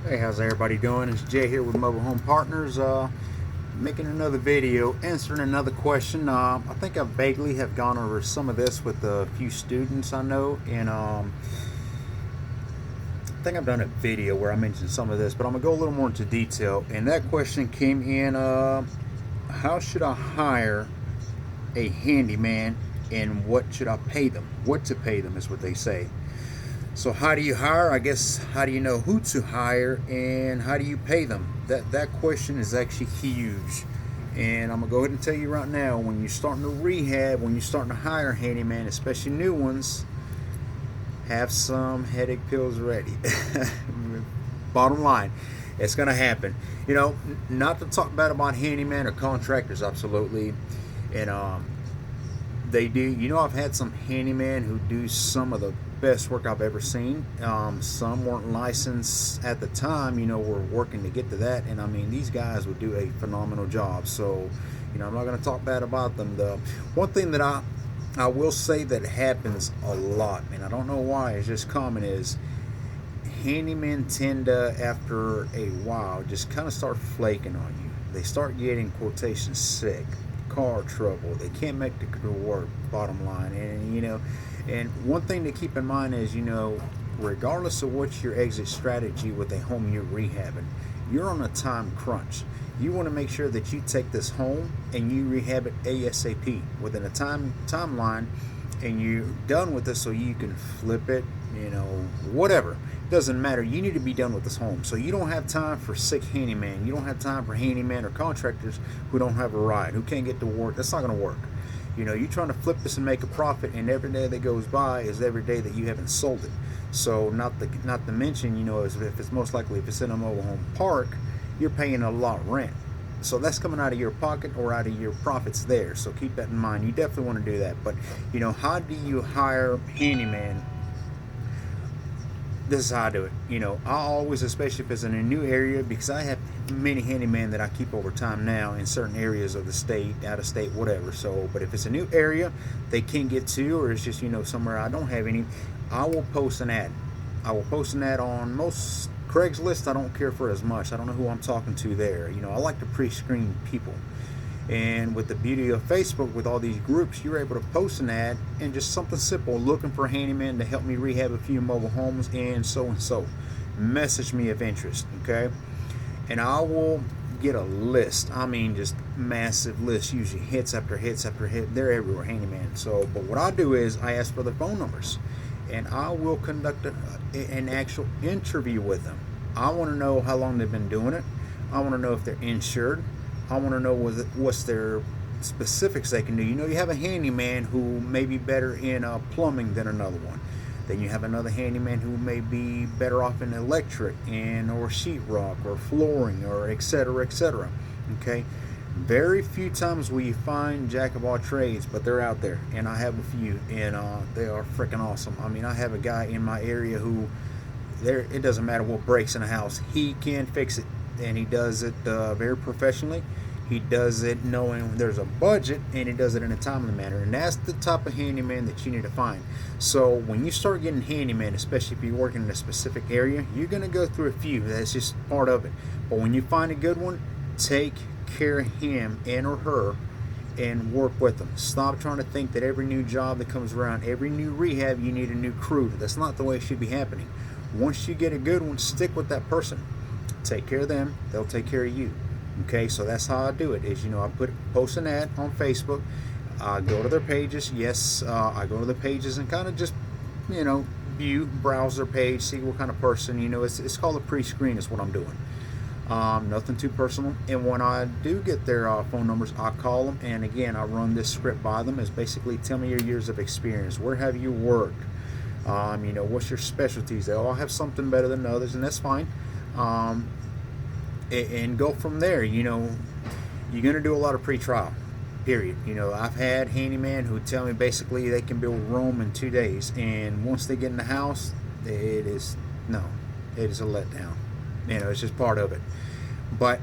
Hey, how's everybody doing? It's Jay here with Mobile Home Partners, making another video, answering another question. I think I vaguely have gone over some of this with a few students I know, and I think I've done a video where I mentioned some of this, but I'm gonna go a little more into detail. And that question came in: how should I hire a handyman, and what should I pay them? What to pay them is what they say. So how do you hire? I guess how do you know who to hire and how do you pay them? That question is actually huge. And I'm gonna go ahead and tell you right now, when you're starting to rehab, when you're starting to hire handyman, especially new ones, have some headache pills ready. Bottom line, it's gonna happen. Not to talk bad about handyman or contractors, absolutely. And they do. I've had some handyman who do some of the best work I've ever seen. Some weren't licensed at the time. We're working to get to that, and I mean, these guys would do a phenomenal job. So, I'm not going to talk bad about them. The one thing that I will say that happens a lot, and I don't know why, it's just common, is handymen tend to, after a while, just kind of start flaking on you. They start getting, quotations, sick, car trouble. They can't make the work, bottom line. And one thing to keep in mind is, regardless of what your exit strategy with a home you're rehabbing, you're on a time crunch. You want to make sure that you take this home and you rehab it ASAP within a timeline, and you're done with it so you can flip it, whatever. It doesn't matter. You need to be done with this home. So you don't have time for sick handyman. You don't have time for handyman or contractors who don't have a ride, who can't get to work. That's not going to work. You're trying to flip this and make a profit, and every day that goes by is every day that you haven't sold it. So not to mention, if it's most likely, if it's in a mobile home park, you're paying a lot rent. So that's coming out of your pocket or out of your profits there. So keep that in mind. You definitely want to do that. But how do you hire handyman? This is how I do it. I always, especially if it's in a new area, because I have many handyman that I keep over time now in certain areas of the state, out of state, whatever. So, but if it's a new area they can't get to, or it's just, somewhere I don't have any, I will post an ad. I will post an ad on most Craigslist. I don't care for as much. I don't know who I'm talking to there. I like to pre-screen people. And with the beauty of Facebook, with all these groups, you're able to post an ad and just something simple, looking for a handyman to help me rehab a few mobile homes and so. Message me of interest, okay? And I will get a list. I mean, just massive list, usually hits after hits after hit. They're everywhere, handyman. So, but what I do is I ask for their phone numbers, and I will conduct an actual interview with them. I want to know how long they've been doing it. I want to know if they're insured. I want to know what's their specifics they can do. You have a handyman who may be better in plumbing than another one. Then you have another handyman who may be better off in electric or sheetrock or flooring or etc. etc. Okay, very few times will you find jack of all trades, but they're out there, and I have a few, and they are freaking awesome. I mean, I have a guy in my area who, it doesn't matter what breaks in a house, he can fix it, and he does it very professionally. He does it knowing there's a budget, and he does it in a timely manner. And that's the type of handyman that you need to find. So when you start getting handyman, especially if you're working in a specific area, you're going to go through a few. That's just part of it. But when you find a good one, take care of him and or her and work with them. Stop trying to think that every new job that comes around, every new rehab, you need a new crew. That's not the way it should be happening. Once you get a good one, stick with that person. Take care of them, they'll take care of you. Okay, so that's how I do it. Is I post an ad on Facebook. I go to their pages. Yes, I go to the pages and kind of just browse their page, see what kind of person. It's called a pre-screen is what I'm doing. Nothing too personal. And when I do get their phone numbers, I call them, and again I run this script by them. Is basically, tell me your years of experience. Where have you worked? What's your specialties? They all have something better than others, and that's fine. And go from there. You're going to do a lot of pre-trial, period. I've had handyman who tell me basically they can build Rome in 2 days, and once they get in the house, it is a letdown. It's just part of it. But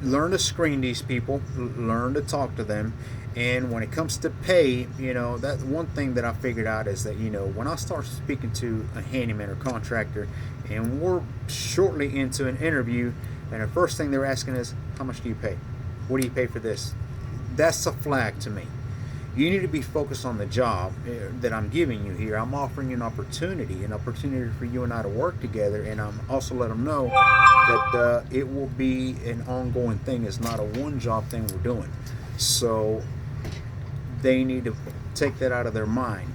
learn to screen these people, learn to talk to them, And when it comes to pay, that one thing that I figured out is that, when I start speaking to a handyman or contractor and we're shortly into an interview, and the first thing they're asking is, how much do you pay? What do you pay for this? That's a flag to me. You need to be focused on the job that I'm giving you here. I'm offering you an opportunity for you and I to work together, and I'm also let them know that it will be an ongoing thing. It's not a one job thing we're doing. So they need to take that out of their mind.